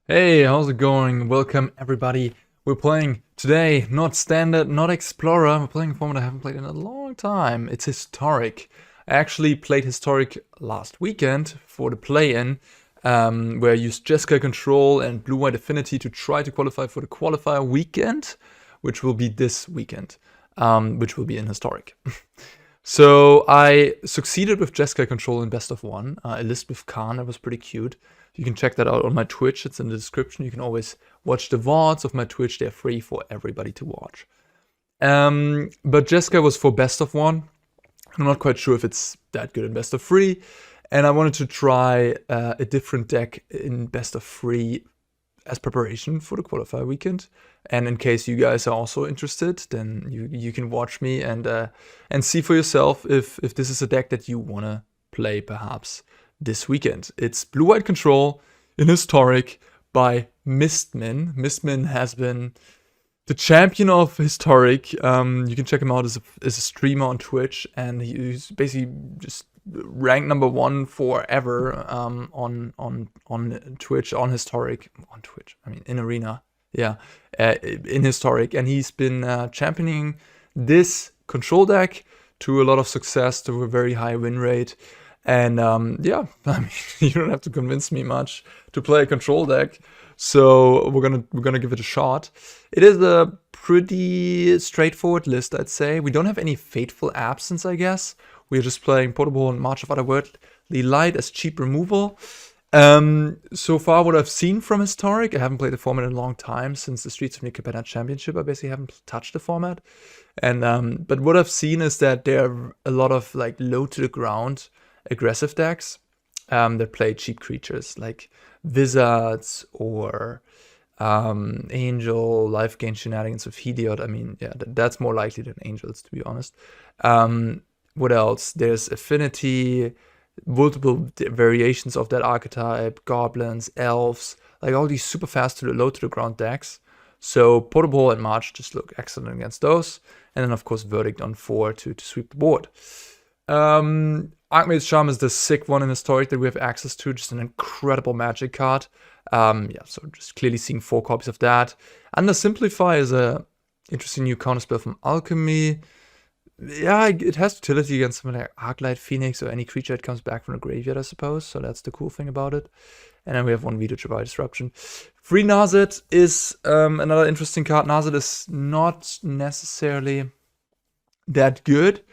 Hey, how's it going? Welcome everybody. We're playing today, not standard, not explorer. We're playing a format I haven't played in a long time. It's historic. I actually played historic last weekend for the play-in, where I used Jeskai Control and Blue-White Affinity to try to qualify for the qualifier weekend, which will be this weekend, which will be in historic. So I succeeded with Jeskai Control in best of one. A list with Khan, that was pretty cute. You can check that out on my Twitch. It's in the description. You can always watch the VODs of my Twitch. They're free for everybody to watch. But Jeskai was for best of one. I'm not quite sure if it's that good in best of three. And I wanted to try a different deck in best of three as preparation for the qualifier weekend. And in case you guys are also interested, then you can watch me and see for yourself if this is a deck that you want to play perhaps this weekend. It's Blue-White Control in Historic by Mistmin. Mistmin has been the champion of Historic. You can check him out as a streamer on Twitch, and he's basically just ranked number one forever on Twitch, on Historic. On Twitch, I mean, in Arena. Yeah, in Historic. And he's been championing this control deck to a lot of success, to a very high win rate. And yeah, I mean, you don't have to convince me much to play a control deck. So we're gonna give it a shot. It is a pretty straightforward list, I'd say. We don't have any Fateful Absence, I guess. We're just playing Portable and March of Otherworldly Light as cheap removal. So far, what I've seen from Historic, I haven't played the format in a long time. Since the Streets of New Capenna Championship, I basically haven't touched the format. And but what I've seen is that there are a lot of like low to the ground aggressive decks that play cheap creatures like Wizards or Angel, life gain shenanigans with Heliod. I mean, yeah, that's more likely than Angels, to be honest. What else? There's Affinity, multiple variations of that archetype, Goblins, Elves, like all these super fast to the low to the ground decks. So Portable and March just look excellent against those. And then, of course, Verdict on 4 to sweep the board. Archmage Charm is the sick one in Historic that we have access to, just an incredible magic card. Yeah, so just clearly seeing 4 copies of that. Undersimplify is a interesting new counterspell from Alchemy. Yeah, it has utility against something like Arclight Phoenix or any creature that comes back from the graveyard, I suppose. So that's the cool thing about it. And then we have one Veto, Jwari Disruption. Free Narset is another interesting card. Narset is not necessarily that good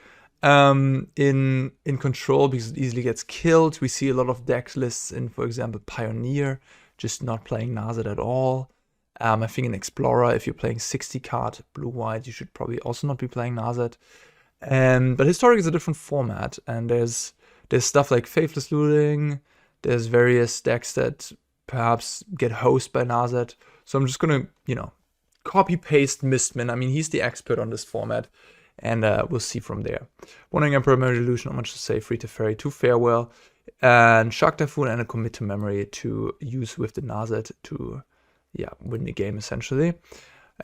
in control because it easily gets killed. We see a lot of deck lists in, for example, Pioneer, just not playing Narset at all. I think in Explorer, if you're playing 60 card blue-white, you should probably also not be playing Narset. But Historic is a different format, and there's stuff like Faithless Looting. There's various decks that perhaps get hosted by Narset. So I'm just gonna, copy paste Mistman. I mean, he's the expert on this format. And we'll see from there. Wandering Emperor, Memory Deluge, not much to say. Free Teferi, 2 Farewell, and Shark Typhoon, and a Commit to Memory to use with the Narset to, win the game essentially.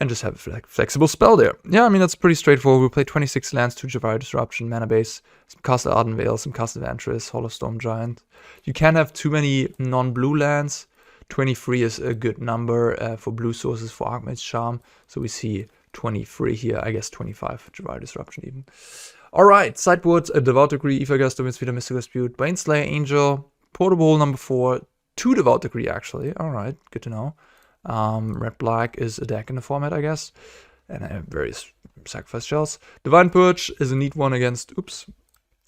And just have a flexible spell there. Yeah, I mean, that's pretty straightforward. We'll play 26 lands, 2 Jwari Disruption, Mana Base, some Castle Ardenvale, some Castle Vantress, Hollow Storm Giant. You can't have too many non-blue lands. 23 is a good number for blue sources for Archmage Charm. So we see 23 here, I guess 25 Jwari Disruption even. Alright, Sideboard, a Devout Decree, Aether Gust, Dovin, Veto, Mystical Dispute, Baneslayer Angel, Portable number 4, 2 Devout Decree actually. Alright, good to know. Red-Black is a deck in the format, I guess. And I have various Sacrifice Shells. Divine Purge is a neat one against,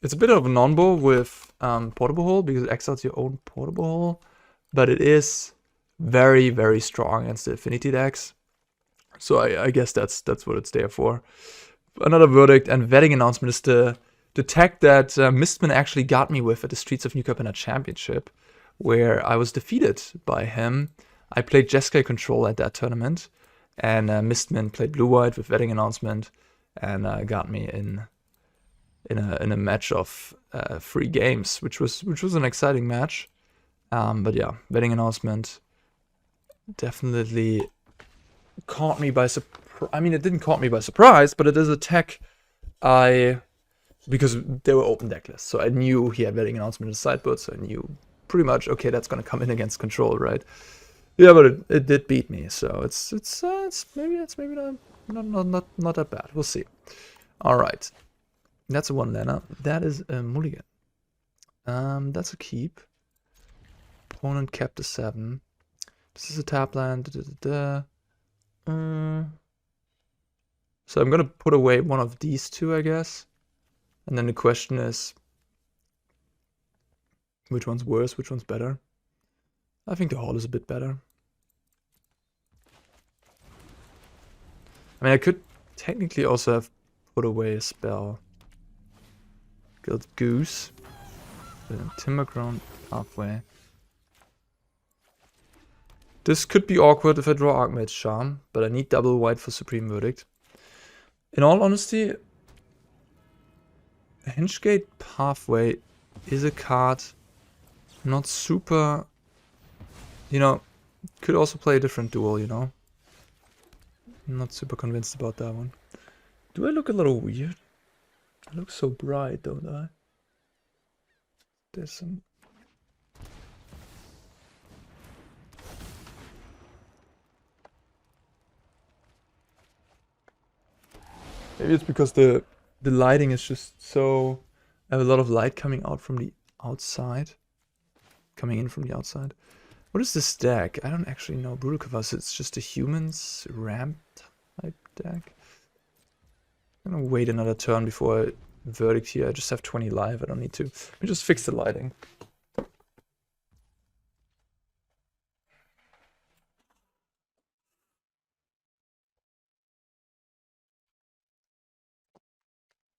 it's a bit of a non-bo with Portable Hole because it exiles your own Portable Hole. But it is very, very strong against the Affinity decks. So I guess that's what it's there for. Another Verdict and Vetting Announcement is the tech that Mistman actually got me with at the Streets of New Capenna Championship, where I was defeated by him. I played Jeskai Control at that tournament, and Mistman played Blue-White with Vetting Announcement, and got me in a match of 3 games, which was an exciting match. But yeah, Vetting Announcement definitely caught me by surprise. I mean, it didn't caught me by surprise, but it is a tech because they were open deck lists. So I knew he had Vetting Announcement in the sideboard, so I knew pretty much, okay, that's going to come in against Control, right? Yeah, but it did beat me, so it's maybe not that bad. We'll see. All right, that's a 1-liner. That is a mulligan. That's a keep. Opponent kept a 7. This is a tap land. So I'm gonna put away one of these two, I guess. And then the question is, which one's worse? Which one's better? I think the hall is a bit better. I mean, I could technically also have put away a spell. Guild Goose. Timberground Pathway. This could be awkward if I draw Archmage Charm, but I need double white for Supreme Verdict. In all honesty, Hengegate Pathway is a card not super, could also play a different duel, I'm not super convinced about that one. Do I look a little weird? I look so bright, don't I? There's some... Maybe it's because the lighting is just so... I have a lot of light coming out from the outside. Coming in from the outside. What is this deck? I don't actually know. Brutal Kavass, it's just a humans ramp type deck. I'm gonna wait another turn before I verdict here. I just have 20 live. I don't need to. Let me just fix the lighting.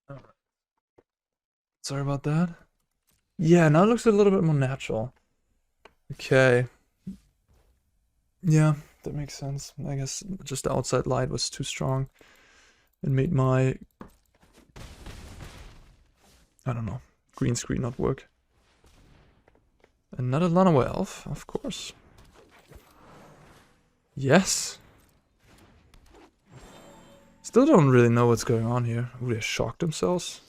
Alright. Sorry about that. Yeah, now it looks a little bit more natural. Okay. Yeah, that makes sense. I guess just the outside light was too strong. It made my... I don't know. Green screen not work. Another Llanowar Elf, of course. Yes! Still don't really know what's going on here. Ooh, they shocked themselves.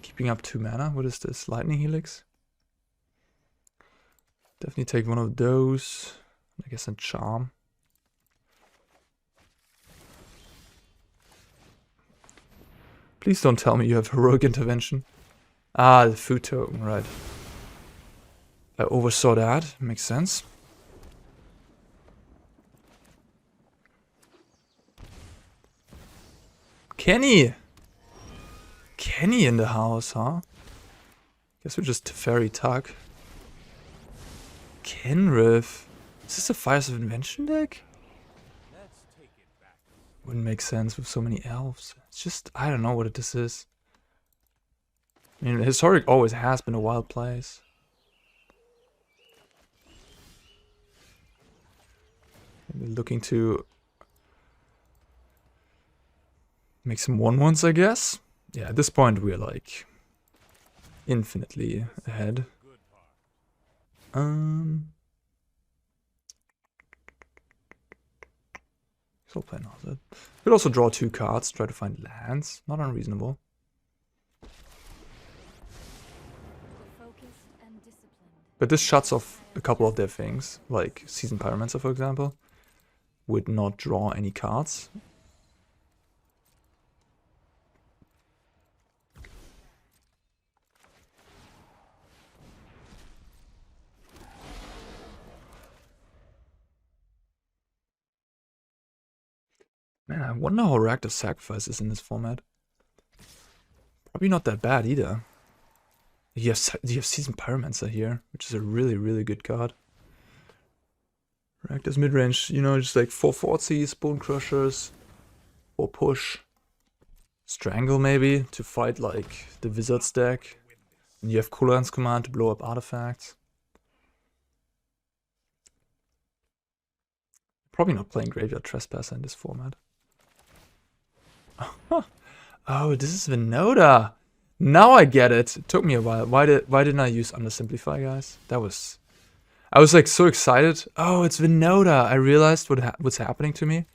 Keeping up 2 mana. What is this? Lightning Helix? Definitely take one of those. I guess a Charm. Please don't tell me you have Heroic Intervention. Ah, the food token, right. I oversaw that. Makes sense. Kenny! Kenny in the house, huh? Guess we're just Teferi Tug. Kenrith. Is this a Fires of Invention deck? Wouldn't make sense with so many elves. It's just, I don't know what this is. I mean, Historic always has been a wild place. Maybe looking to make some 1/1s, I guess. Yeah, at this point we're like infinitely ahead. Still play Narset. Could also draw 2 cards, try to find lands. Not unreasonable. But this shuts off a couple of their things, like Seasoned Pyromancer, for example. Would not draw any cards. Man, I wonder how Reactive Sacrifice is in this format. Probably not that bad either. You have Seasoned Pyromancer here, which is a really, really good card. Reactive's midrange, just like 4 Fortsies, Bone Crushers, or push. Strangle maybe, to fight like the Wizard's deck. And you have Kulan's Command to blow up artifacts. Probably not playing Graveyard Trespasser in this format. Oh, this is Vinoda. Now I get it. It took me a while. Why didn't I use Undersimplify, guys? I was like so excited. Oh, it's Vinoda. I realized what's happening to me,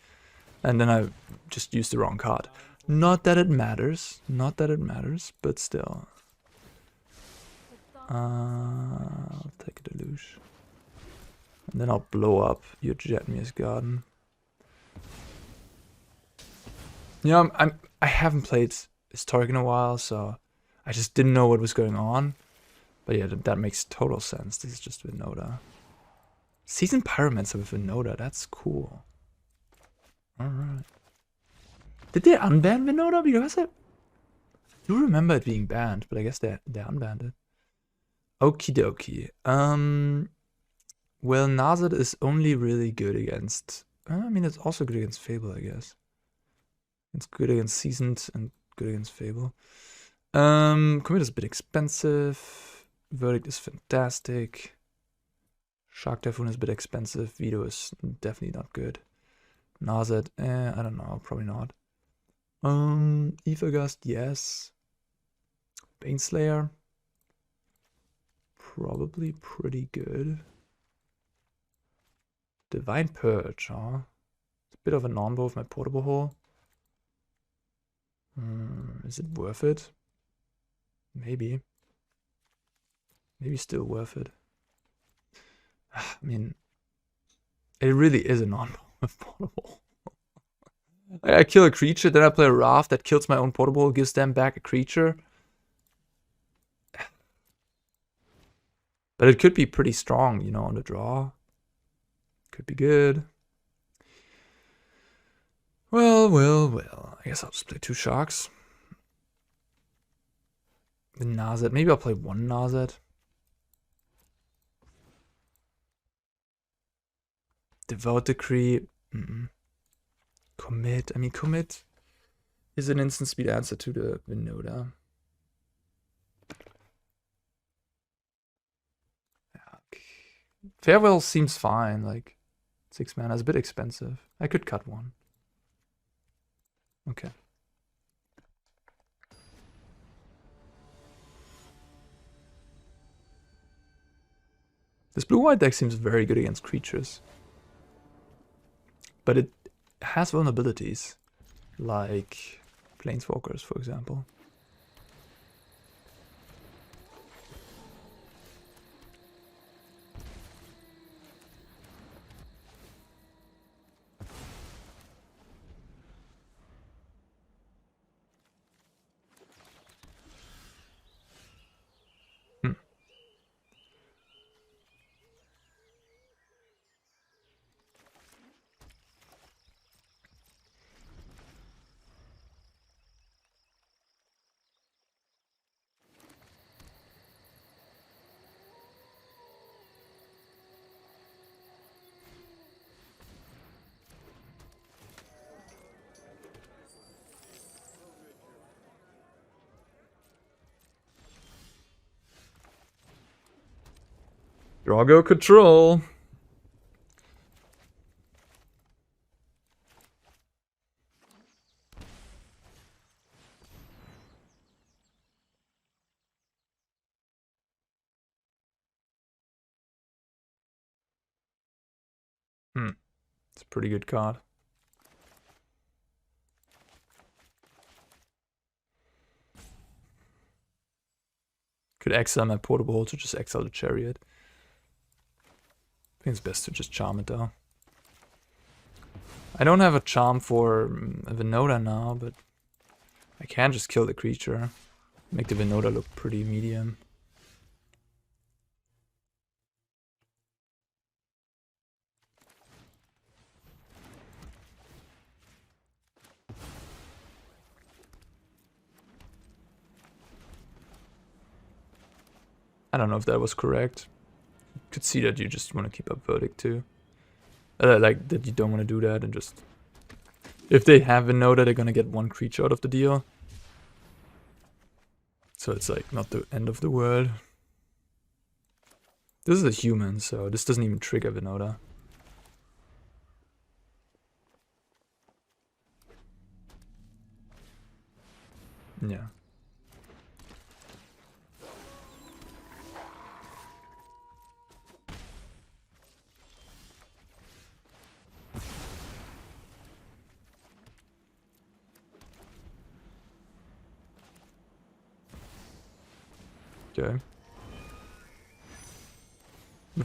and then I just used the wrong card. Not that it matters. Not that it matters, but still. I'll take a Deluge. And then I'll blow up your Jetmir's Garden. You know, I haven't played Historic in a while, so I just didn't know what was going on. But yeah, that makes total sense. This is just Vinoda. Seasoned Pyromancer with Vinoda, that's cool. Alright. Did they unban Vinoda? Because I do remember it being banned, but I guess they unbanned it. Okie dokie. Well, Narset is only really good against... I mean, it's also good against Fable, I guess. It's good against Seasoned and good against Fable. Commit is a bit expensive. Verdict is fantastic. Shark Typhoon is a bit expensive. Veto is definitely not good. Narset, I don't know, probably not. Aether Gust, yes. Baneslayer, probably pretty good. Divine Purge, huh? It's a bit of a non-bow with my portable hole. Is it worth it? Maybe. Maybe still worth it. I mean, it really is a non-bow with portable. I kill a creature, then I play a Raft that kills my own portable, gives them back a creature. But it could be pretty strong, you know, on the draw. Could be good. Well, well, well. I guess I'll just play 2 Sharks. The Narset. Maybe I'll play 1 Narset. Devout Decree. Commit. I mean, Commit is an instant speed answer to the Vinoda. Farewell seems fine. Like, 6 mana is a bit expensive. I could cut 1. Okay. This blue-white deck seems very good against creatures. But it has vulnerabilities, like Planeswalkers, for example. Drago control. It's a pretty good card. Could exile my portable to just exile the Chariot. I think it's best to just charm it though. I don't have a charm for a Vinoda now, but I can just kill the creature. Make the Vinoda look pretty medium. I don't know if that was correct. You could see that you just want to keep up Verdict too. Like, that you don't want to do that and just... If they have Vinoda, they're gonna get 1 creature out of the deal. So it's like, not the end of the world. This is a human, so this doesn't even trigger Vinoda. Yeah. Okay.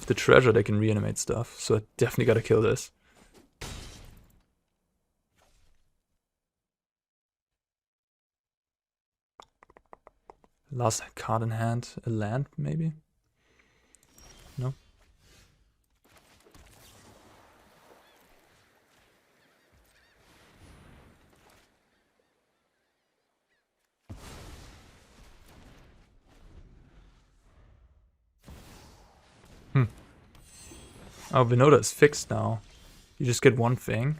with the treasure they can reanimate stuff, so I definitely gotta kill this. Last card in hand, a land maybe? No? Oh, Vinoda is fixed now. You just get one thing.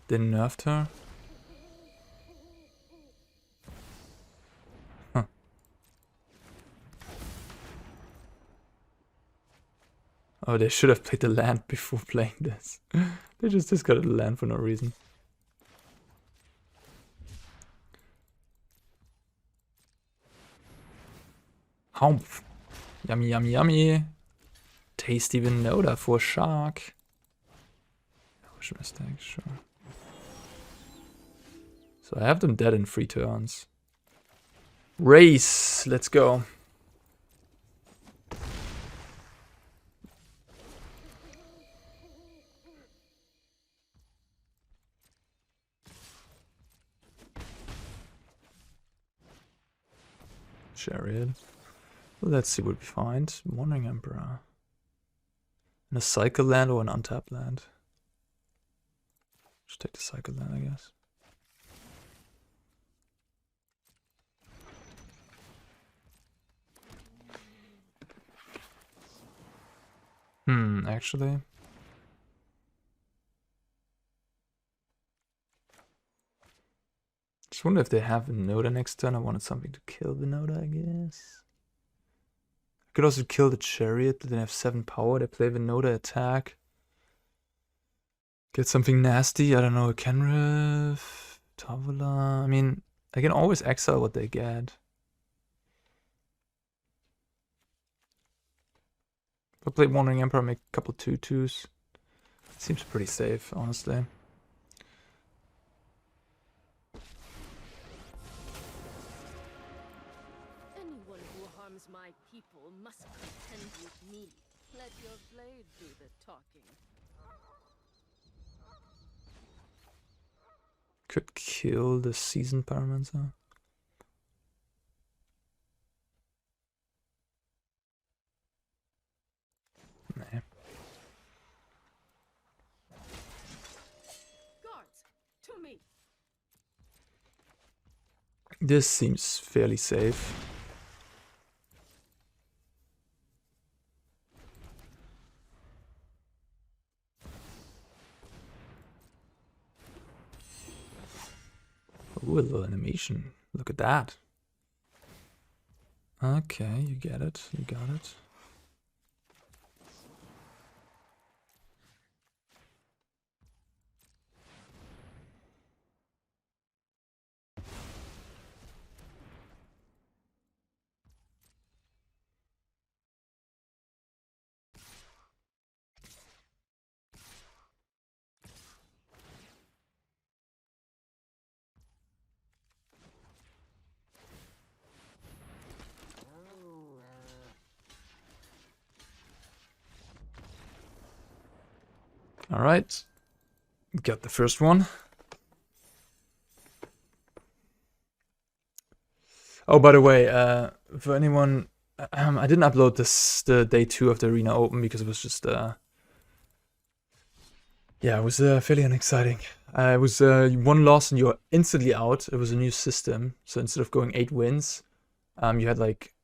They nerfed her. Huh. Oh, they should have played the land before playing this. They just discarded the land for no reason. Humph. Yummy, yummy, yummy. Tasty Vinoda for Shark. Which mistake, sure. So I have them dead in 3 turns. Race, let's go. Chariot. Well, let's see what we find. Wandering Emperor. And a cycle land or an untapped land? Just take the cycle land, I guess. Actually. Just wonder if they have Vinoda next turn. I wanted something to kill Vinoda, I guess. I could also kill the Chariot, but they have 7 power. They play Vinoda attack. Get something nasty. I don't know, a Kenrith, Tavola. I mean, I can always exile what they get. If I play Wandering Emperor, make a couple 2/2s. Seems pretty safe, honestly. Anyone who harms my people must contend with me. Let your blade do the talking. Could kill the Seasoned Pyromancer. Nah. Guards, to me. This seems fairly safe. Ooh, a little animation. Look at that. Okay, you get it. You got it. All right, got the first one. Oh, by the way, for anyone, I didn't upload the day 2 of the Arena Open because it was just, yeah, it was fairly unexciting. It was 1 loss and you're instantly out. It was a new system, so instead of going 8 wins, you had like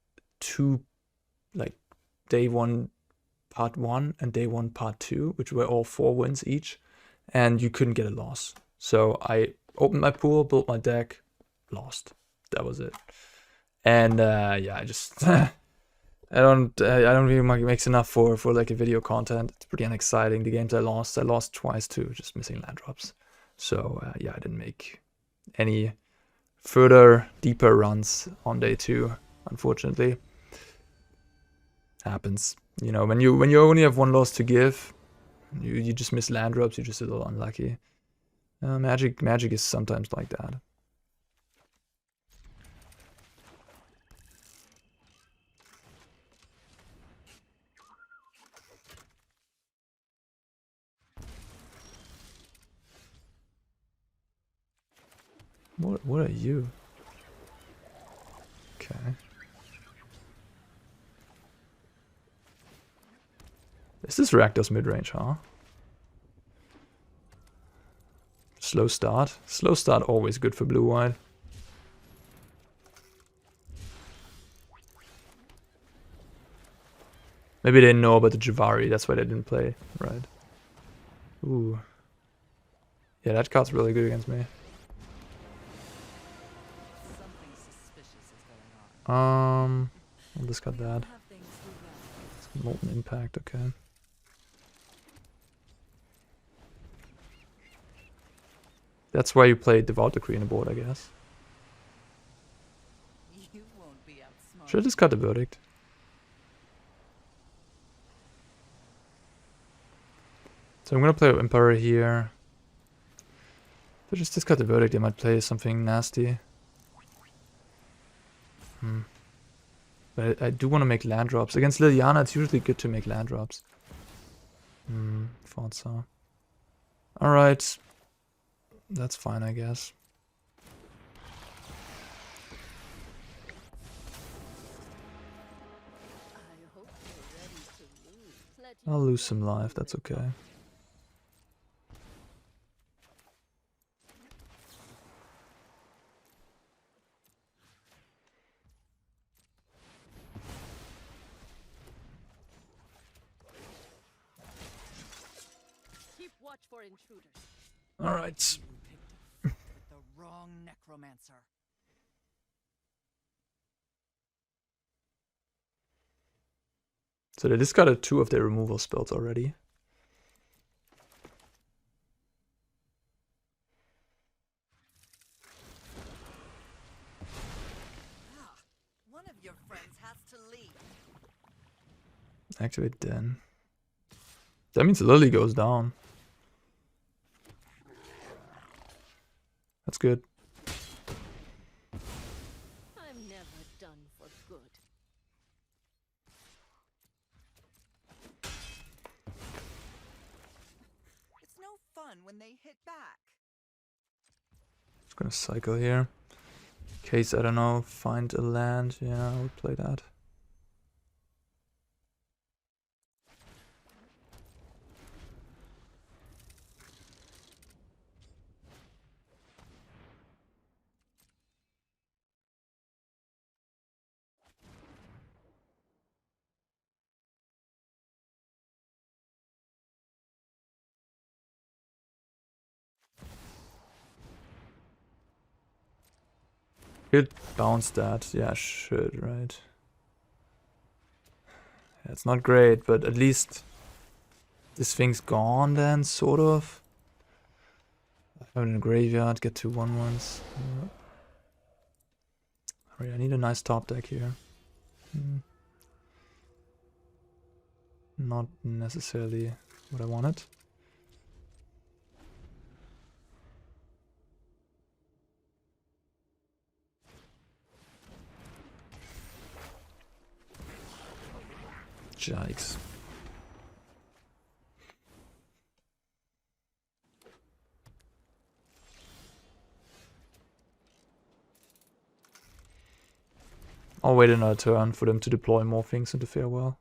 2, like day 1 part 1 and day 1 part 2, which were all 4 wins each, and you couldn't get a loss. So I opened my pool, built my deck, lost. That was it. And yeah, I just I don't think it makes enough for like a video content. It's pretty unexciting. The games I lost twice too, just missing land drops. So yeah, I didn't make any further deeper runs on day 2, unfortunately. Happens. You know, when you only have 1 loss to give, you just miss land drops, you're just a little unlucky. Magic is sometimes like that. What are you? Okay. Is this Rakdos mid-range, huh? Slow start. Slow start always good for blue-white. Maybe they know about the Jwari, that's why they didn't play, right? Ooh. Yeah, that card's really good against me. I'll discard that. Molten Impact, okay. That's why you play Devout Decree in the board, I guess. Should I discard the Verdict? So I'm gonna play Emperor here. If I just discard the Verdict, they might play something nasty. But I do want to make land drops. Against Liliana, it's usually good to make land drops. Thought so. Alright. That's fine, I guess. I'll lose some life, that's okay. Keep watch for intruders. Alright. With the wrong necromancer. So they discarded 2 of their removal spells already. One of your friends has to leave. Activate then. That means Lily goes down. That's good. I'm never done for good. It's no fun when they hit back. Just gonna cycle here. In case, I don't know, find a land. Yeah, I'll play that. Could bounce that. Yeah, should, right? Yeah, it's not great, but at least this thing's gone then, sort of. I have it in the graveyard, get 2 1/1s. Yeah. Alright, I need a nice top deck here. Not necessarily what I wanted. Yikes. I'll wait another turn for them to deploy more things into Farewell.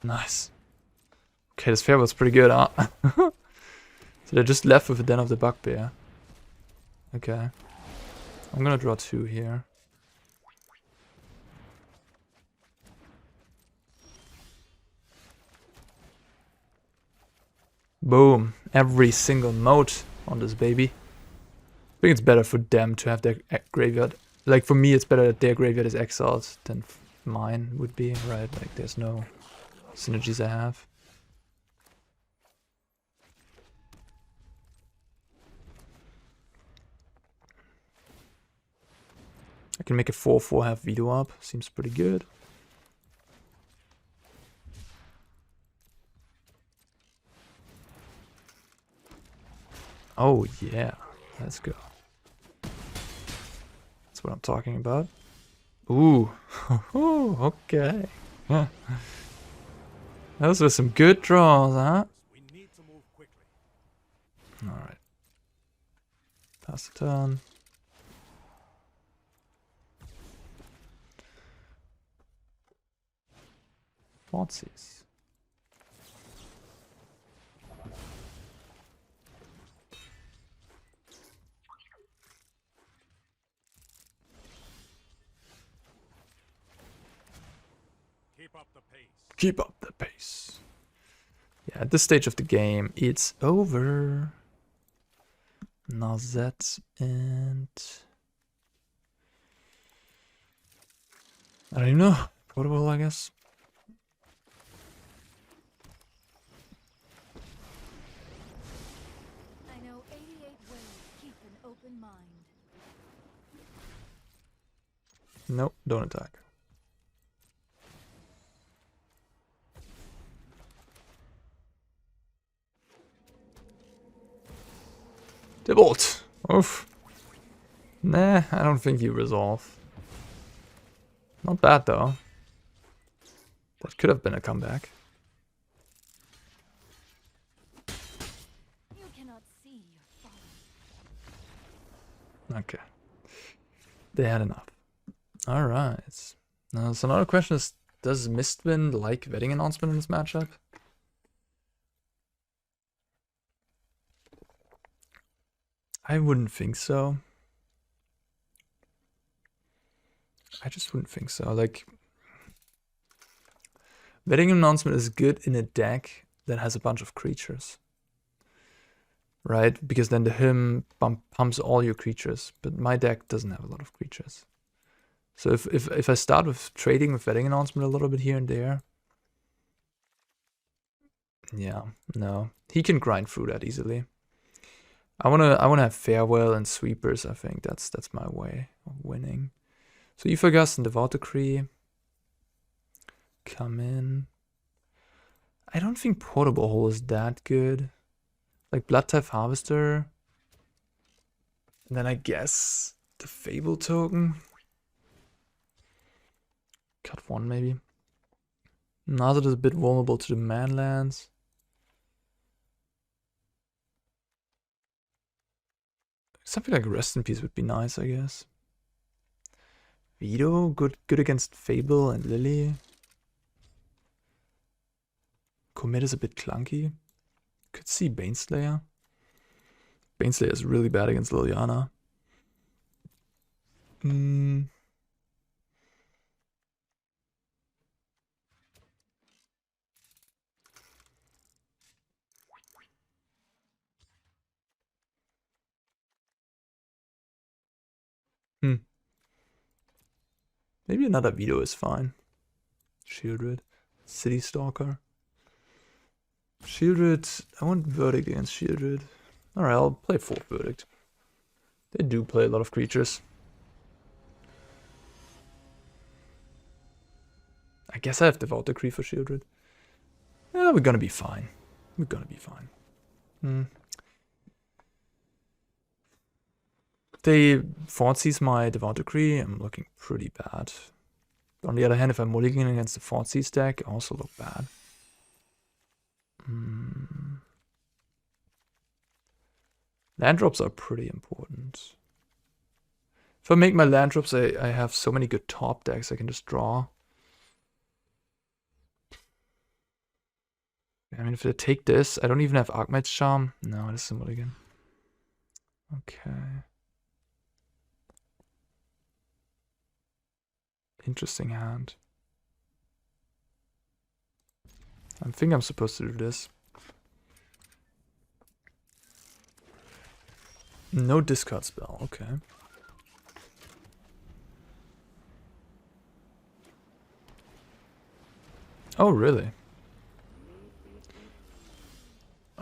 Nice. Okay, this fair was pretty good, huh? So they're just left with a Den of the Bugbear. Okay. I'm gonna draw 2 here. Boom. Every single note on this baby. I think it's better for them to have their graveyard. Like, for me, it's better that their graveyard is exiled than mine would be, right? Like, there's no synergies I have. I can make a 4/4 have Veto up. Seems pretty good. Oh yeah, let's go. That's what I'm talking about. Ooh, okay. Those were some good draws, huh? We need to move quickly. Alright. Pass the turn. Whatsies. Keep up the pace. Keep up the pace. Yeah, at this stage of the game, it's over. Narset and... I don't even know. Portable, I guess. I know 88 ways to keep an open mind. Nope, don't attack. Devout! Oof. Nah, I don't think you resolve. Not bad though. That could have been a comeback. You cannot see your folly. Okay. They had enough. Alright. Now, so another question is, does Mistwind like Wedding Announcement in this matchup? I wouldn't think so. I just wouldn't think so. Like, Wedding Announcement is good in a deck that has a bunch of creatures. Right? Because then the hymn pumps all your creatures. But my deck doesn't have a lot of creatures. So if I start with trading with Wedding Announcement a little bit here and there. Yeah, no. He can grind through that easily. I wanna have Farewell and Sweepers, I think. That's my way of winning. So Aether Gust and Devout Decree come in. I don't think Portable Hole is that good. Like Blood Type Harvester. And then I guess the Fable token. Cut one maybe. Narset is a bit vulnerable to the manlands. Something like Rest in Peace would be nice, I guess. Veto, good against Fable and Lily. Commit is a bit clunky. Could see Baneslayer. Baneslayer is really bad against Liliana. Maybe another Veto is fine. Shieldred. City Stalker. Shieldred. I want Verdict against Shieldred. Alright, I'll play 4th Verdict. They do play a lot of creatures. I guess I have Devout Decree for Shieldred. Yeah, we're gonna be fine. We're gonna be fine. They Thoughtseize my Devout Decree, I'm looking pretty bad. On the other hand, if I'm mulliganing against the Thoughtseize deck, I also look bad. Land drops are pretty important. If I make my land drops, I have so many good top decks I can just draw. I mean, if I take this, I don't even have Archmage Charm. No, this is a mulligan. Okay. Interesting hand. I think I'm supposed to do this. No discard spell, okay. Oh, really?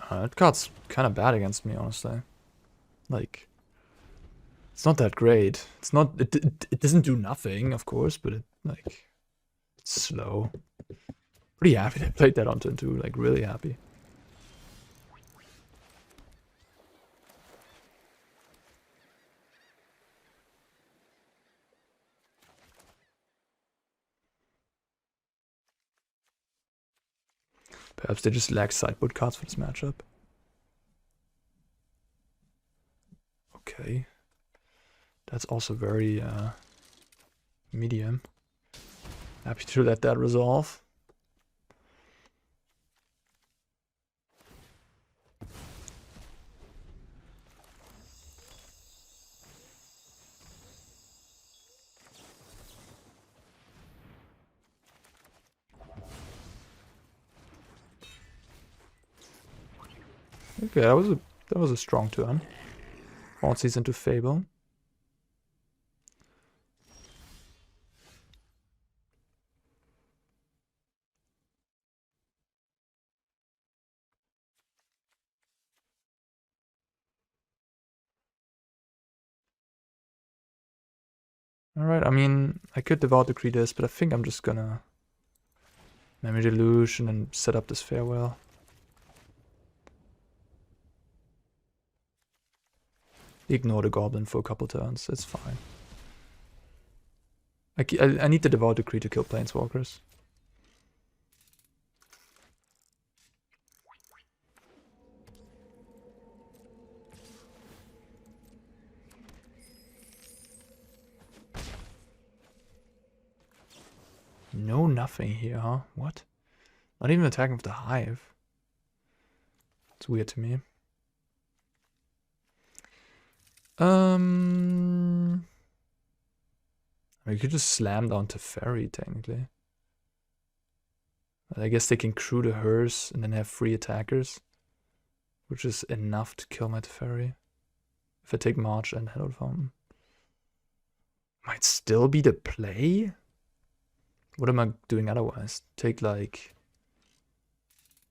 That card's kind of bad against me, honestly. Like, it's not that great. It's not. It doesn't do nothing, of course, but it's slow. Pretty happy they played that on turn 2. Like, really happy. Perhaps they just lack sideboard cards for this matchup. Okay. That's also very medium. Happy to let that resolve. Okay, that was a strong turn. Bounces into Fable. Alright, I mean, I could Devout Decree this, but I think I'm just gonna Memory Deluge and then set up this Farewell. Ignore the Goblin for a couple turns, it's fine. I need the Devout Decree to kill Planeswalkers. No nothing here, huh? What? Not even attacking with the Hive. It's weird to me. We could just slam down Teferi, technically. But I guess they can crew the Hearse and then have 3 attackers. Which is enough to kill my Teferi. If I take March and Hallowed Fountain. Might still be the play? What am I doing otherwise? Take like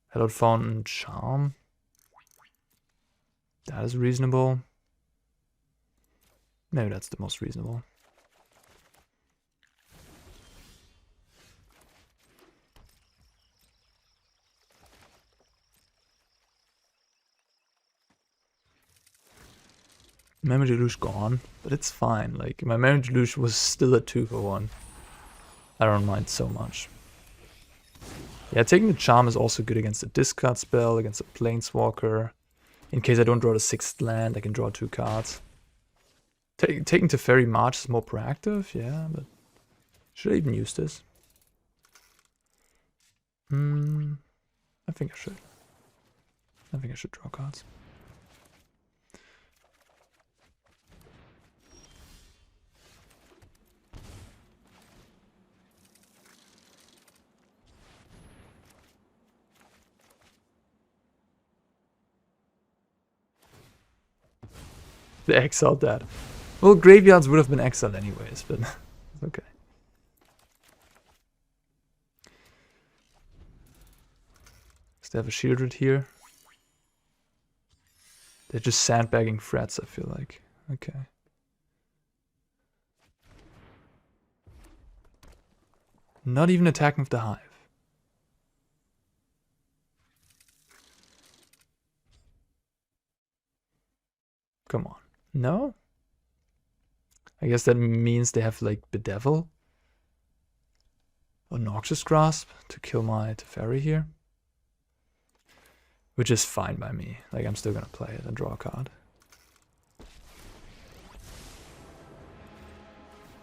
Hallowed Fountain, Charm. That is reasonable. Maybe that's the most reasonable. Memory Deluge gone, but it's fine. Like, my Memory Deluge was still a 2-for-1. I don't mind so much. Yeah, taking the Charm is also good against a discard spell, against a Planeswalker. In case I don't draw the 6th land, I can draw 2 cards. Taking Teferi March is more proactive, yeah, but should I even use this? I think I should. I think I should draw cards. They exiled that. Well, graveyards would have been exiled anyways, but it's okay. Does they have a Shieldred here? They're just sandbagging threats, I feel like. Okay. Not even attacking with the Hive. Come on. No? I guess that means they have like Bedevil or Noxious Grasp to kill my Teferi here. Which is fine by me. Like, I'm still gonna play it and draw a card.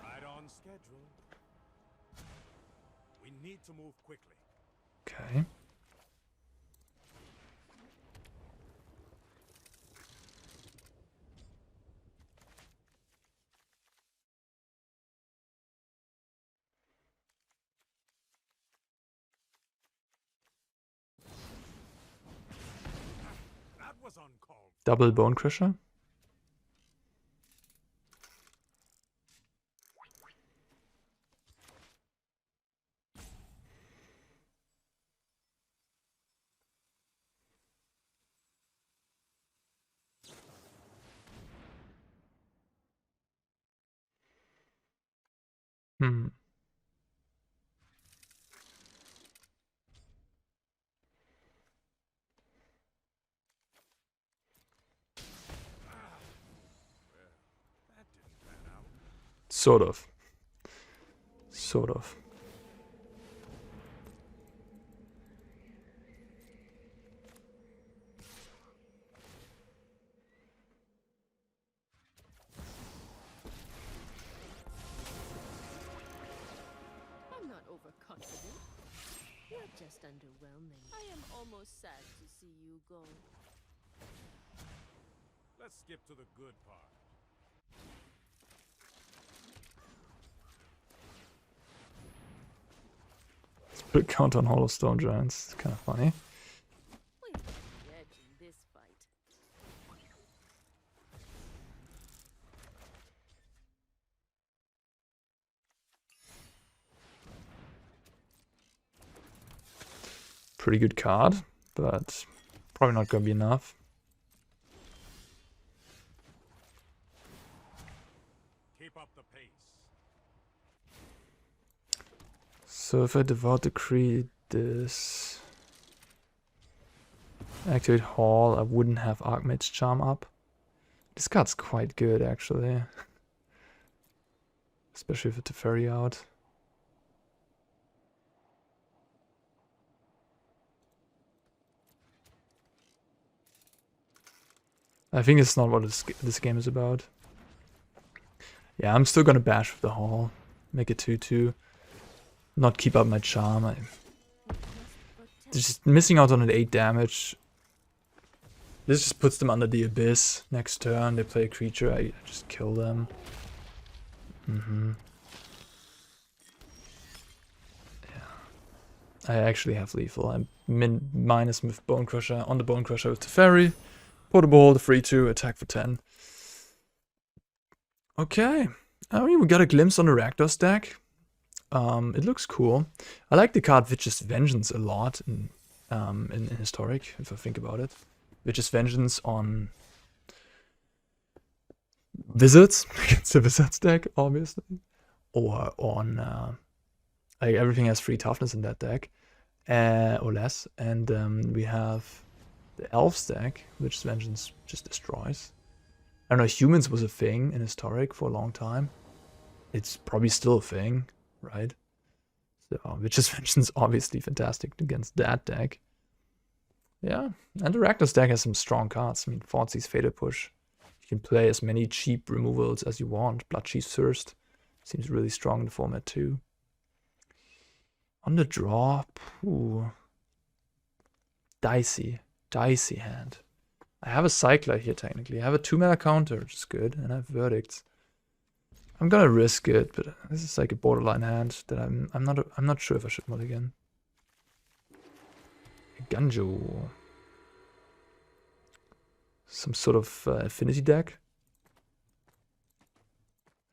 Right on schedule. We need to move quickly. Okay. Double Bone Crusher. Sort of. Sort of. just underwhelming. I am almost sad to see you go. Let's skip to the good part. Let's put a count on Hollow Stone Giants. It's kind of funny. We've got the edge in this fight. Pretty good card, but probably not going to be enough. Keep up the pace. So if I Devout Decree this, activate Hall, I wouldn't have Archmage Charm up. This card's quite good actually, especially with Teferi out. I think it's not what this game is about. Yeah, I'm still gonna bash with the Hall, make it 2/2. Not keep up my charm. Just missing out on an 8 damage. This just puts them under the abyss. Next turn they play a creature, I just kill them. Yeah. I actually have lethal. I'm minus with Bone Crusher on the Bone Crusher with Teferi. Portable, the 3/2, attack for 10. Okay. I mean, we got a glimpse on the Rakdos deck. It looks cool. I like the card Vicious Vengeance a lot in Historic, if I think about it. Vicious Vengeance on Wizards, it's a Wizards deck, obviously. Or on, like everything has 3 toughness in that deck, or less. And we have the Elves deck, which Vengeance just destroys. I don't know, Humans was a thing in Historic for a long time. It's probably still a thing, right? So, Vicious Vengeance obviously fantastic against that deck. Yeah, and the Rakdos deck has some strong cards. I mean, Thoughtseize Fatal Push. You can play as many cheap removals as you want. Bloodchief Thirst seems really strong in the format too. On the drop, ooh. Dicey hand. I have a Cycler here technically. I have a 2-mana counter, which is good, and I have Verdicts. I'm gonna risk it, but this is like a borderline hand that I'm not sure if I should mulligan. Eiganjo. Some sort of affinity deck.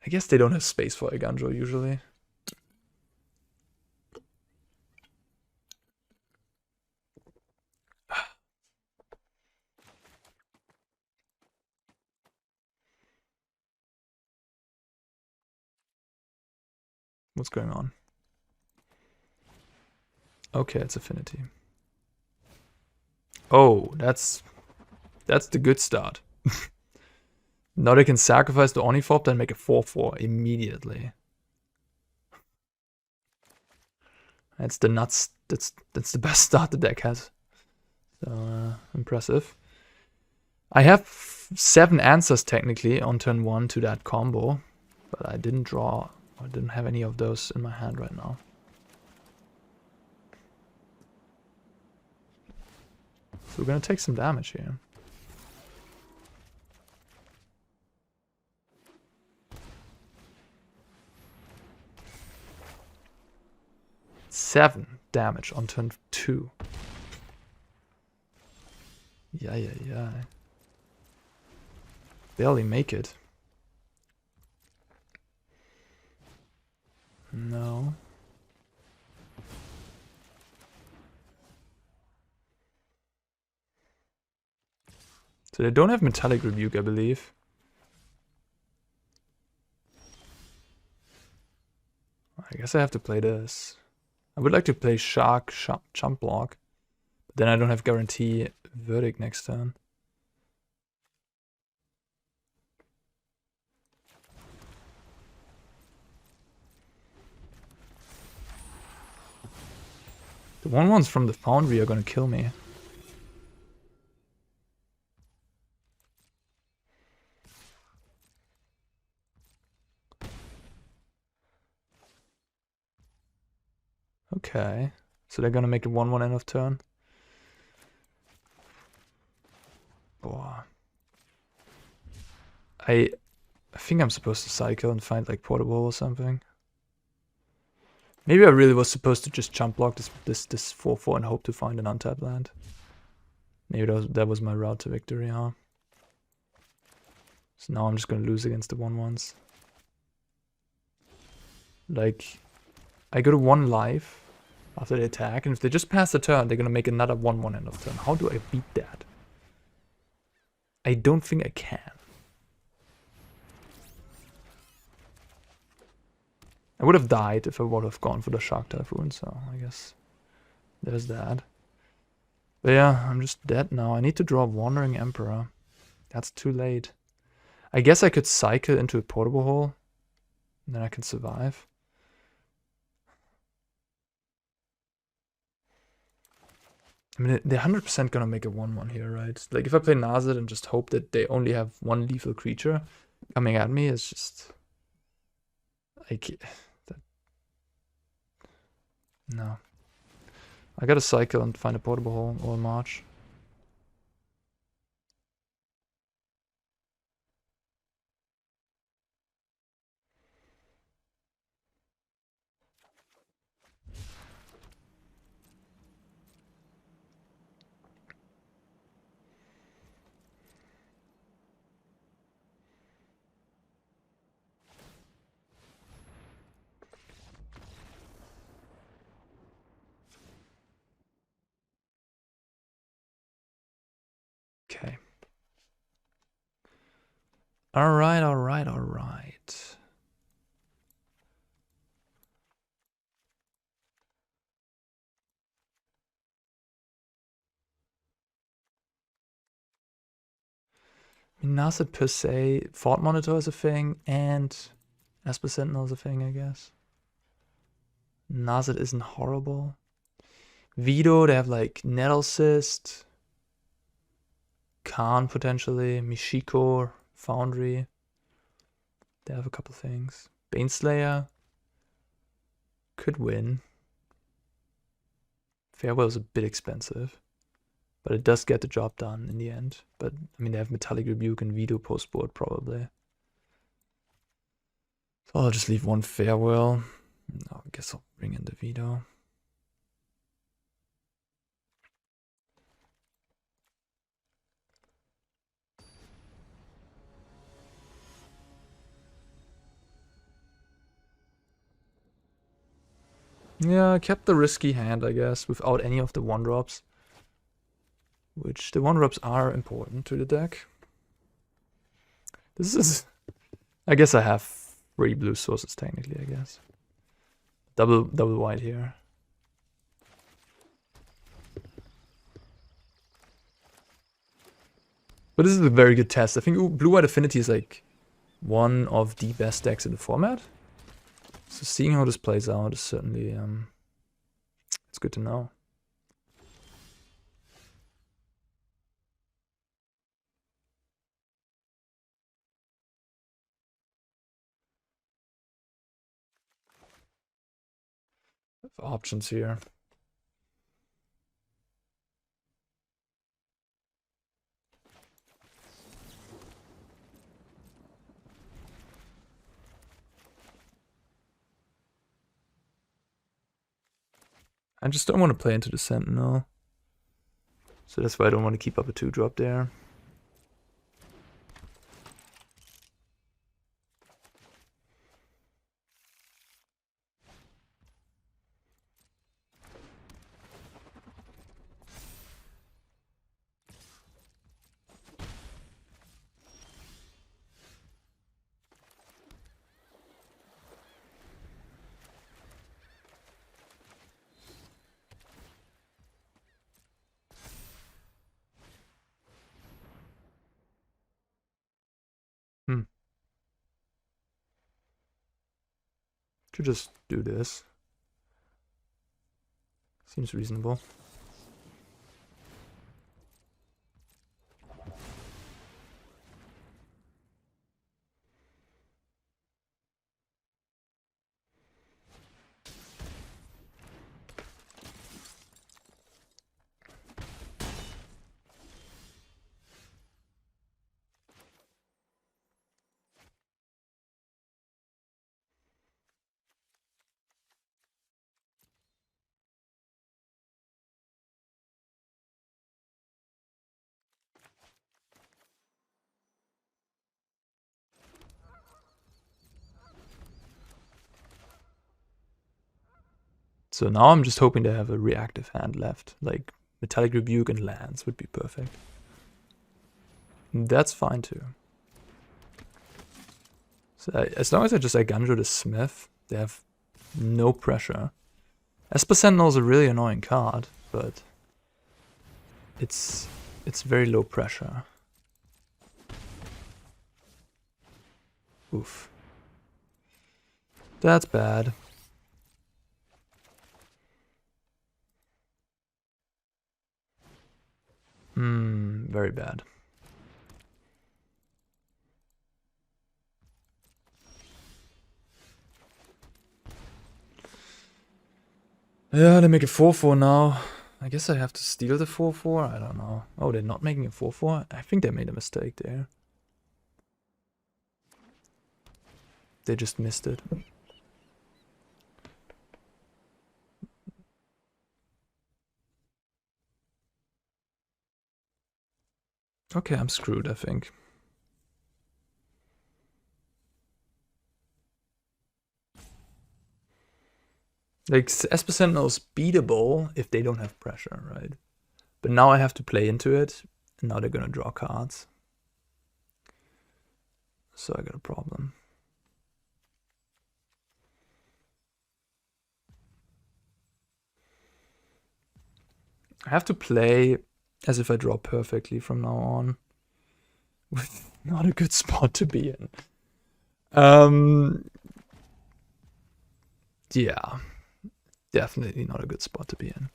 I guess they don't have space for Eiganjo usually. What's going on? Okay, it's affinity. Oh, that's the good start. Now they can sacrifice the Ornithop and make a 4/4 immediately. That's the nuts. That's the best start the deck has. So impressive. I have 7 answers technically on turn 1 to that combo, but I didn't draw. I didn't have any of those in my hand right now. So we're gonna take some damage here. Seven damage on turn 2. Yeah. Barely make it. No. So they don't have Metallic Rebuke, I believe. I guess I have to play this. I would like to play Shark Jump Block, but then I don't have Guarantee Verdict next turn. The 1/1s from the Foundry are gonna kill me. Okay. So they're gonna make a 1/1 end of turn. Boah. I think I'm supposed to cycle and find like portable or something. Maybe I really was supposed to just jump block this 4/4 and hope to find an untapped land. Maybe that was my route to victory, huh? So now I'm just gonna lose against the 1/1s. Like, I go to 1 life after they attack, and if they just pass the turn, they're gonna make another 1/1 end of turn. How do I beat that? I don't think I can. I would have died if I would have gone for the Shark Typhoon, so I guess there's that. But yeah, I'm just dead now. I need to draw Wandering Emperor. That's too late. I guess I could cycle into a portable hole, and then I can survive. I mean, they're 100% gonna make a 1/1 here, right? Like, if I play Narset and just hope that they only have 1 lethal creature coming at me, it's just... like... No. I gotta cycle and find a portable hole or march. Okay. Alright, alright, alright. I mean, Narset per se, Fort Monitor is a thing, and Esper Sentinel is a thing, I guess. Narset isn't horrible. Veto, they have like Nettle Cyst, Khan potentially, Mishiko, Foundry. They have a couple things. Baneslayer could win. Farewell is a bit expensive, but it does get the job done in the end. But I mean, they have Metallic Rebuke and Veto post board probably. So I'll just leave 1 Farewell. No, I guess I'll bring in the Veto. Yeah, I kept the risky hand, I guess, without any of the 1-drops. Which, the 1-drops are important to the deck. This is... I guess I have 3 blue sources, technically, I guess. Double white here. But this is a very good test. I think Blue-White Affinity is like one of the best decks in the format. So seeing how this plays out is certainly, it's good to know. Options here. I just don't want to play into the Sentinel. So that's why I don't want to keep up a 2-drop there. Could just do this. Seems reasonable. So now I'm just hoping to have a reactive hand left. Like Metallic Rebuke and lands would be perfect. That's fine too. So as long as I just Eiganjo the Smith, they have no pressure. Esper Sentinel is a really annoying card, but it's very low pressure. Oof. That's bad. Very bad. Yeah, they make a 4/4 now. I guess I have to steal the 4/4. I don't know. Oh, they're not making a 4/4? I think they made a mistake there. They just missed it. Okay, I'm screwed, I think. Like, Esper Sentinel is beatable if they don't have pressure, right? But now I have to play into it, and now they're gonna draw cards. So I got a problem. I have to play as if I draw perfectly from now on. With not a good spot to be in. Yeah. Definitely not a good spot to be in.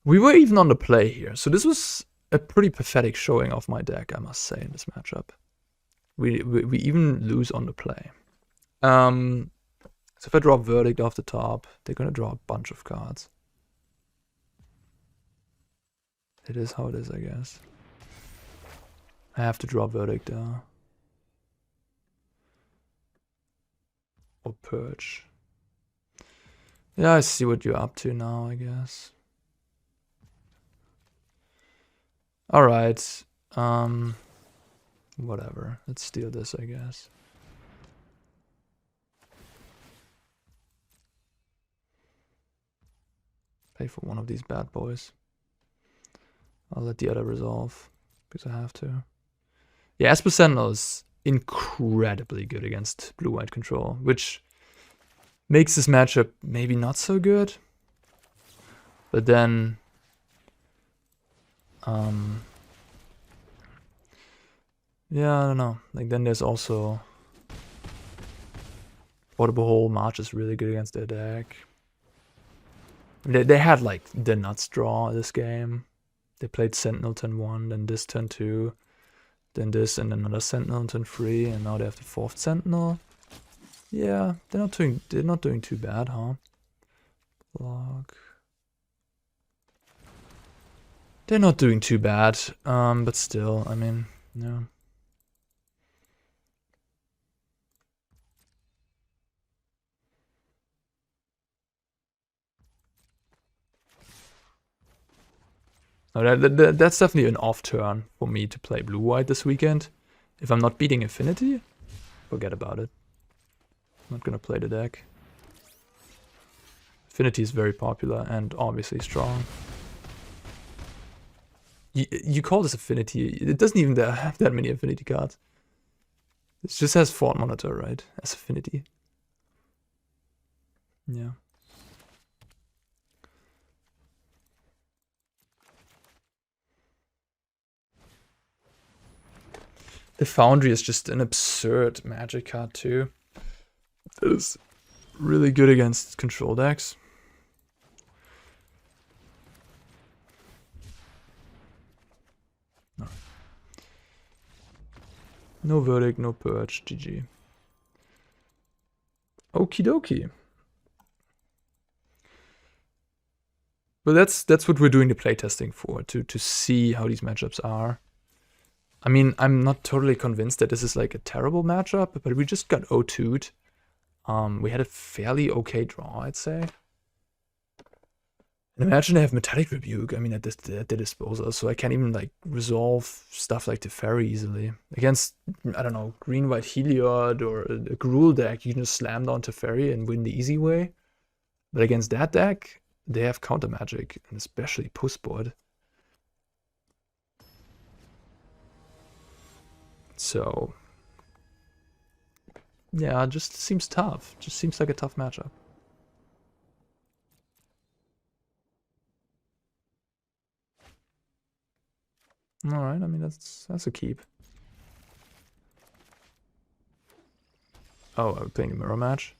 We were even on the play here. So this was a pretty pathetic showing of my deck, I must say, in this matchup. We even lose on the play. So if I draw Verdict off the top, they're gonna draw a bunch of cards. It is how it is, I guess. I have to draw Verdict there. Or Purge. Yeah, I see what you're up to now, I guess. Alright. Whatever. Let's steal this, I guess. Pay for one of these bad boys. I'll let the other resolve, because I have to. Yeah, Esper Sentinel is incredibly good against blue-white control, which makes this matchup maybe not so good. But then... yeah, I don't know. Like, then there's also... Portable Hole March is really good against their deck. They had, like, the nuts draw this game. They played Sentinel turn 1, then this turn 2, then this, and another Sentinel turn 3, and now they have the 4th Sentinel. Yeah, they're not doing too bad, huh? Block. They're not doing too bad, but still, I mean, yeah. No, that's definitely an off turn for me to play blue-white this weekend. If I'm not beating Affinity, forget about it. I'm not gonna play the deck. Affinity is very popular and obviously strong. You call this Affinity, it doesn't even have that many Affinity cards. It just has Fort Monitor, right? As Affinity. Yeah. The Foundry is just an absurd magic card too. That is really good against control decks. No, no Verdict, no Purge, GG. Okie dokie. But that's what we're doing the playtesting for, to see how these matchups are. I mean, I'm not totally convinced that this is like a terrible matchup, but we just got 0-2'd. We had a fairly okay draw, I'd say. And imagine they have Metallic Rebuke, I mean, at their disposal, so I can't even like resolve stuff like Teferi easily. Against, I don't know, green-white Heliod or a Gruul deck, you can just slam down Teferi and win the easy way. But against that deck, they have counter magic, and especially Pussboard. So, yeah, just seems tough. Just seems like a tough matchup. Alright, I mean, that's a keep. Oh, are we playing a mirror match?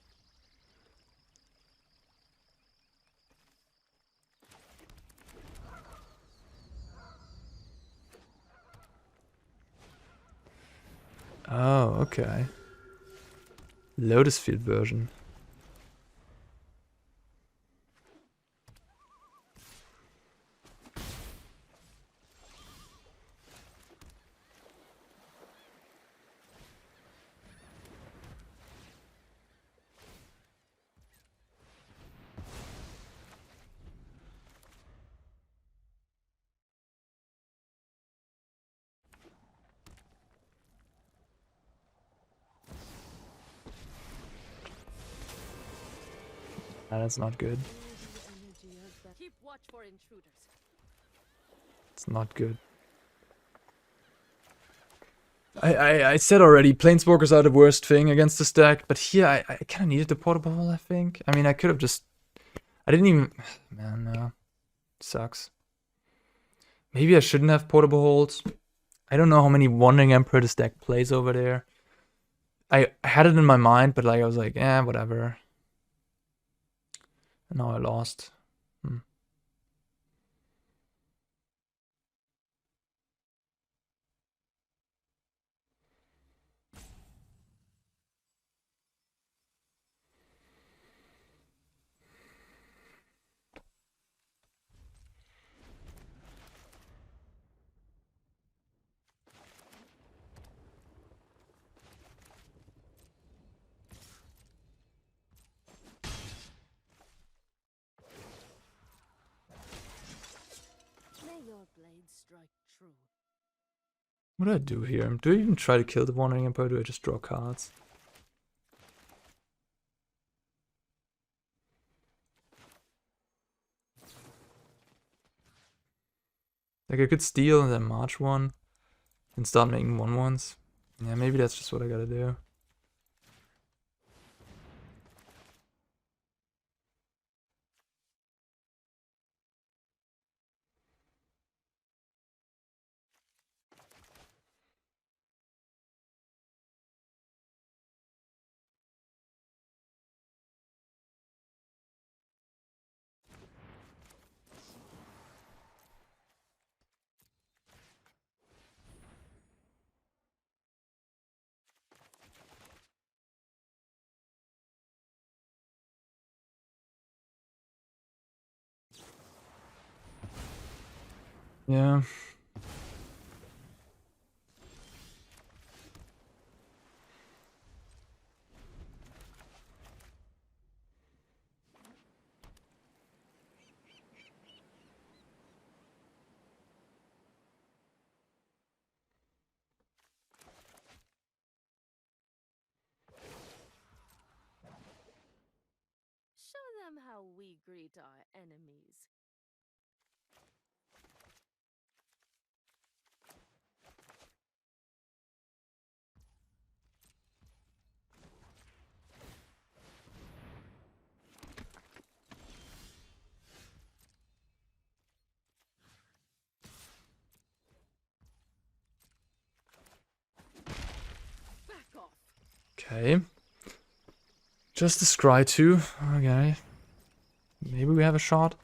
Oh, okay. Lotus Field version. That's not good. Keep watch for intruders. It's not good. I said already, Planeswalkers are the worst thing against this deck, but here I kind of needed the portable hole, I think. I mean, I could have just... I didn't even... Man, no. Sucks. Maybe I shouldn't have portable holes. I don't know how many Wandering Emperor this deck plays over there. I had it in my mind, but like I was like, whatever. And now I lost. May your blade strike true. What do I do here? Do I even try to kill the Wandering Emperor, or do I just draw cards? Like, I could steal and then march one and start making 1/1s. Yeah, maybe that's just what I gotta do. Yeah. Show them how we greet our enemies. Back off. Okay. Just the Scry 2. Okay. Maybe we have a shot.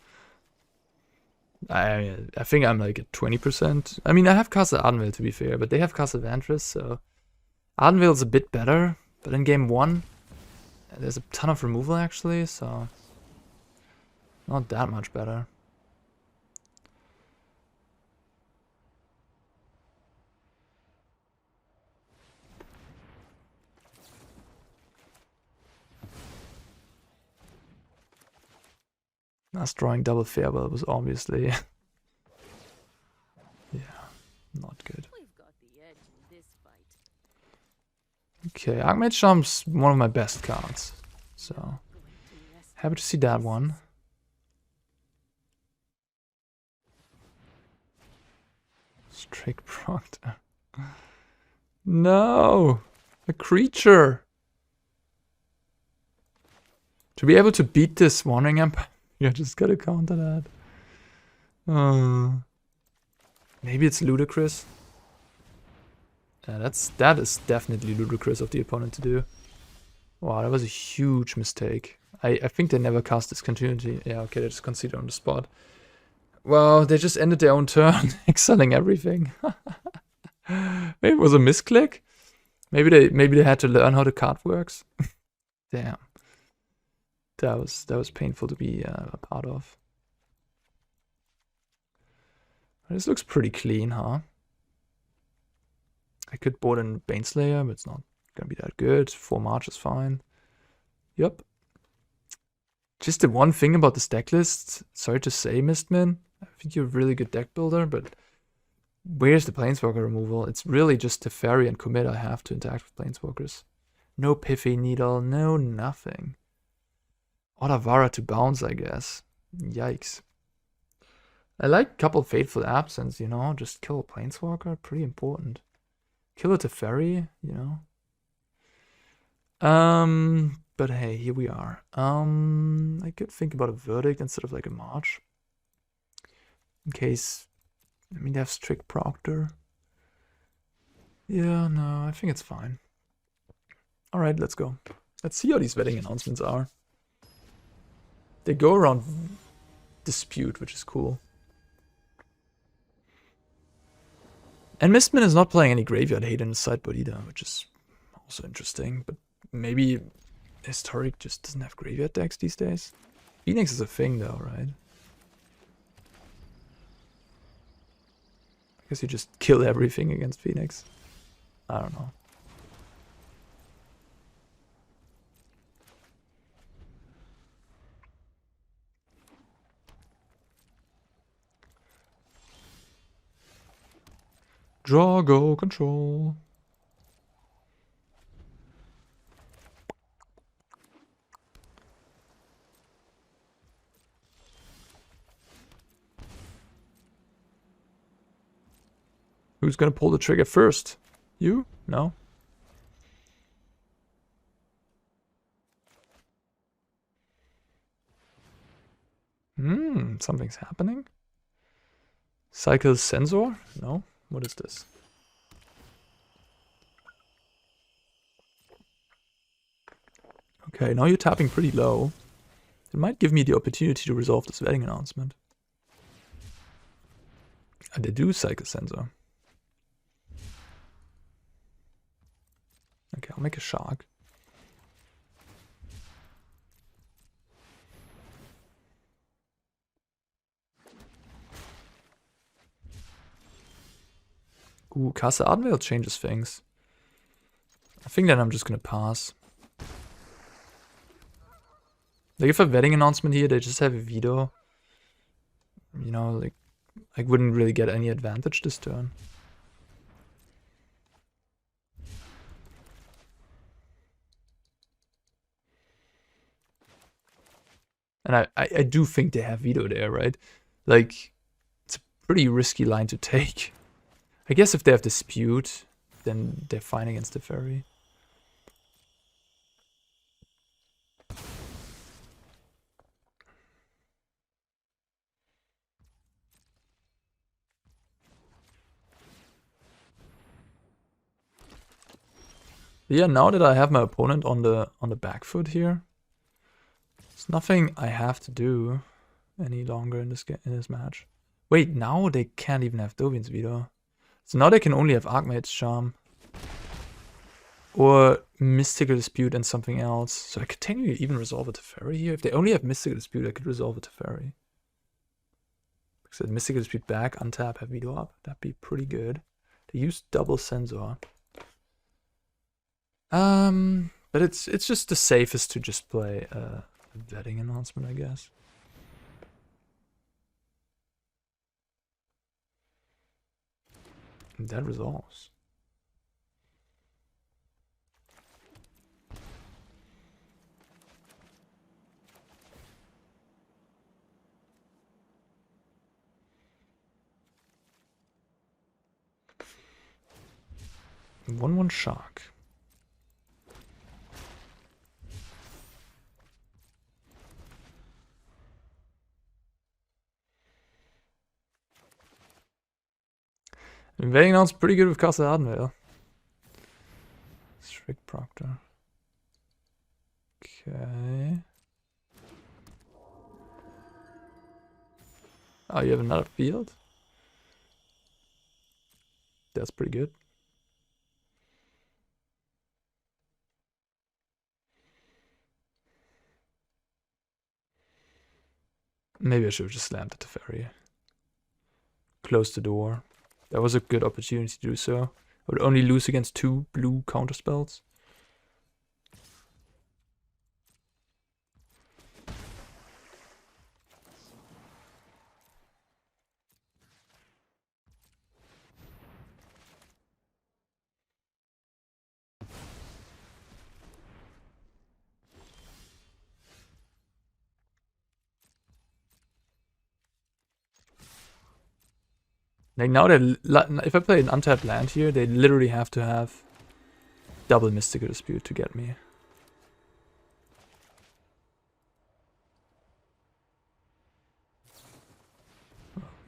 I think I'm like at 20%. I mean, I have Castle Ardenvale to be fair, but they have Castle Vantress, so... Ardenvale's a bit better, but in game 1, there's a ton of removal actually, so... Not that much better. Us drawing double Farewell was obviously... yeah, not good. We've got the edge in this fight. Okay, Archmage Charm's one of my best cards, so... Happy to see that one. Strict Proctor. No! A creature! To be able to beat this Wandering Empire, you just gotta counter that. Maybe it's ludicrous. That is definitely ludicrous of the opponent to do. Wow, that was a huge mistake. I think they never cast Discontinuity. Yeah, okay, they just conceded on the spot. Well, they just ended their own turn, excelling everything. Maybe it was a misclick. Maybe they had to learn how the card works. Damn, that was painful to be a part of. This looks pretty clean, huh? I could board in Baneslayer, but it's not gonna be that good. 4 March is fine. Yep. Just the one thing about this deck list, sorry to say, Mistman, I think you're a really good deck builder, but where's the Planeswalker removal? It's really just Teferi and Commit I have to interact with Planeswalkers. No Pithy Needle, no nothing. Otawara to bounce, I guess. Yikes. I like a couple Fateful Absence, you know, just kill a Planeswalker, pretty important. Kill a Teferi, you know. But hey, here we are. I could think about a Verdict instead of like a March. In case, I mean, they have Strict Proctor. Yeah, no, I think it's fine. Alright, let's go. Let's see how these vetting announcements are. They go around Dispute, which is cool. And Mistman is not playing any Graveyard Hate in the sideboard either, which is also interesting. But maybe Historic just doesn't have Graveyard decks these days. Phoenix is a thing though, right? I guess you just kill everything against Phoenix. I don't know. Draw, go, control. Who's gonna pull the trigger first? You? No? Something's happening. Cycle sensor? No? What is this? Okay, now you're tapping pretty low. It might give me the opportunity to resolve this vetting announcement. And they do cycle sensor. Okay, I'll make a shark. Ooh, Castle Ardenvale changes things. I think that I'm just gonna pass. Like if a vetting announcement here, they just have a veto. You know, like I wouldn't really get any advantage this turn. And I do think they have veto there, right? Like, it's a pretty risky line to take. I guess if they have Dispute, then they're fine against the Teferi. Yeah, now that I have my opponent on the back foot here, there's nothing I have to do any longer in this match. Wait, now they can't even have Dovin's veto. So now they can only have Archmage's Charm. Or Mystical Dispute and something else. So I could technically even resolve a Teferi here. If they only have Mystical Dispute, I could resolve a Teferi. Because Mystical Dispute back, untap, have veto up. That'd be pretty good. They use double sensor. But it's just the safest to just play a vetting announcement, I guess. And that resolves. 1/1 Shark. Invading Out's pretty good with Castle Ardenvale. Strict Proctor. Okay. Oh, you have another field? That's pretty good. Maybe I should have just slammed the Teferi. Close the door. That was a good opportunity to do so. I would only lose against 2 blue counterspells. Like now if I play an untapped land here, they literally have to have double Mystical Dispute to get me.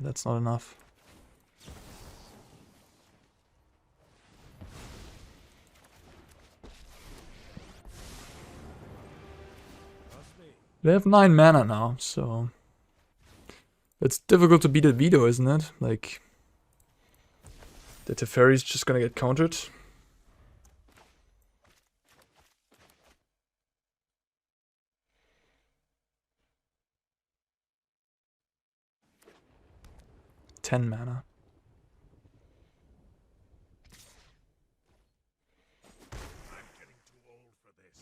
That's not enough. They have 9 mana now, so it's difficult to beat a Veto, isn't it? Like, the Teferi's just gonna get countered. Ten mana. I'm getting too old for this.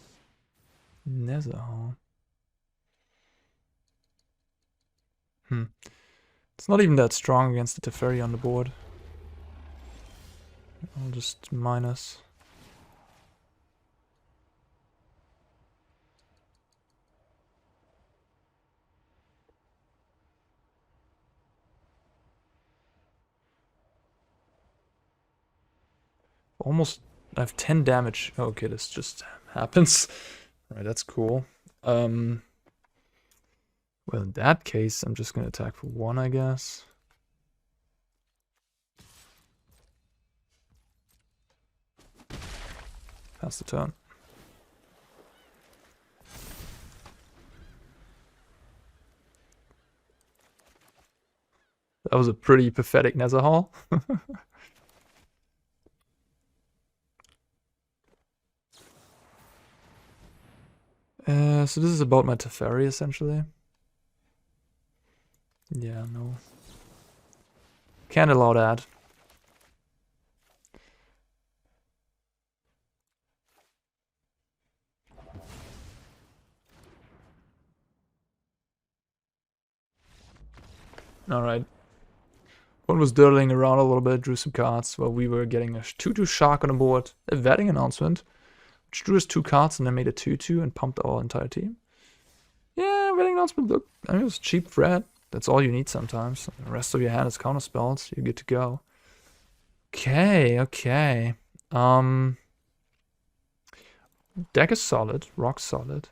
Netherhall. It's not even that strong against the Teferi on the board. I'll just minus. Almost, I have 10 damage. Okay, this just happens. Right, that's cool. Well, in that case, I'm just gonna attack for 1, I guess. Pass the turn. That was a pretty pathetic Netherhall. So this is about my Teferi, essentially. Yeah, no. Can't allow that. Alright. One was dirtling around a little bit, drew some cards while we were getting a 2/2 Shark on the board. A vetting announcement, which drew us 2 cards and then made a 2/2 and pumped our entire team. Yeah, vetting announcement, look, I mean, it was cheap threat. That's all you need sometimes. The rest of your hand is counter spells. You're good to go. Okay, okay. Deck is solid, rock solid.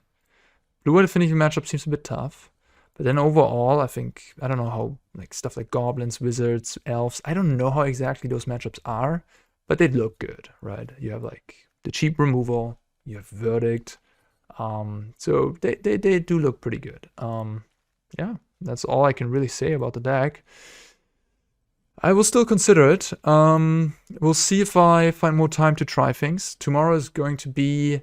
Blue-white affinity matchup seems a bit tough. But then overall, I think, I don't know how, like, stuff like goblins, wizards, elves, I don't know how exactly those matchups are, but they look good, right? You have, like, the cheap removal, you have Verdict, so they do look pretty good. Yeah, that's all I can really say about the deck. I will still consider it. We'll see if I find more time to try things. Tomorrow is going to be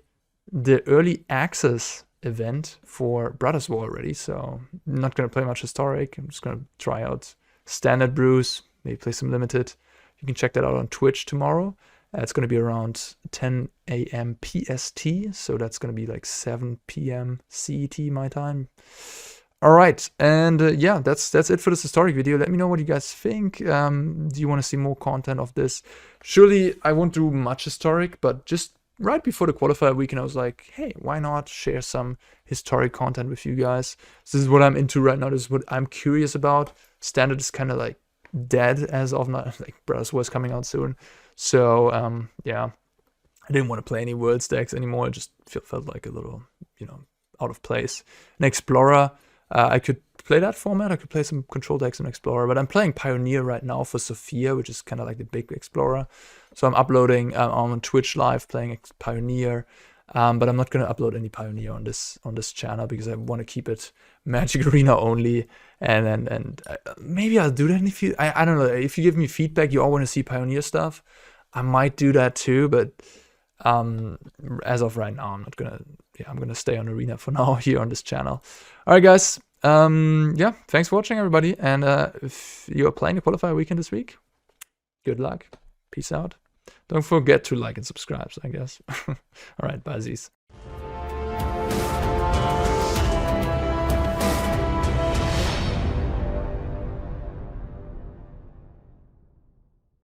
the early access event for Brothers War already, so I'm not going to play much Historic. I'm just going to try out Standard Brews, maybe play some Limited. You can check that out on Twitch tomorrow. It's going to be around 10 a.m. PST, so that's going to be like 7 p.m. CET my time. All right, and yeah, that's it for this Historic video. Let me know what you guys think. Do you want to see more content of this? Surely I won't do much Historic, but just right before the qualifier weekend, I was like, hey, why not share some Historic content with you guys? So this is what I'm into right now. This is what I'm curious about. Standard is kind of like dead as of now. Like Brothers War is coming out soon, so yeah, I didn't want to play any Worlds decks anymore. It just felt like a little, you know, out of place. An Explorer, I could play that format. I could play some control decks in Explorer, but I'm playing Pioneer right now for Sophia, which is kind of like the big Explorer. So I'm uploading on Twitch live playing Pioneer. But I'm not going to upload any Pioneer on this channel because I want to keep it Magic Arena only, and maybe I'll do that if you I don't know, if you give me feedback you all want to see Pioneer stuff, I might do that too, but as of right now I'm gonna stay on Arena for now here on this channel. All right, guys, yeah, thanks for watching, everybody, and if you're playing the Qualifier weekend this week, good luck, peace out. Don't forget to like and subscribe, I guess. All right, bye, Z's.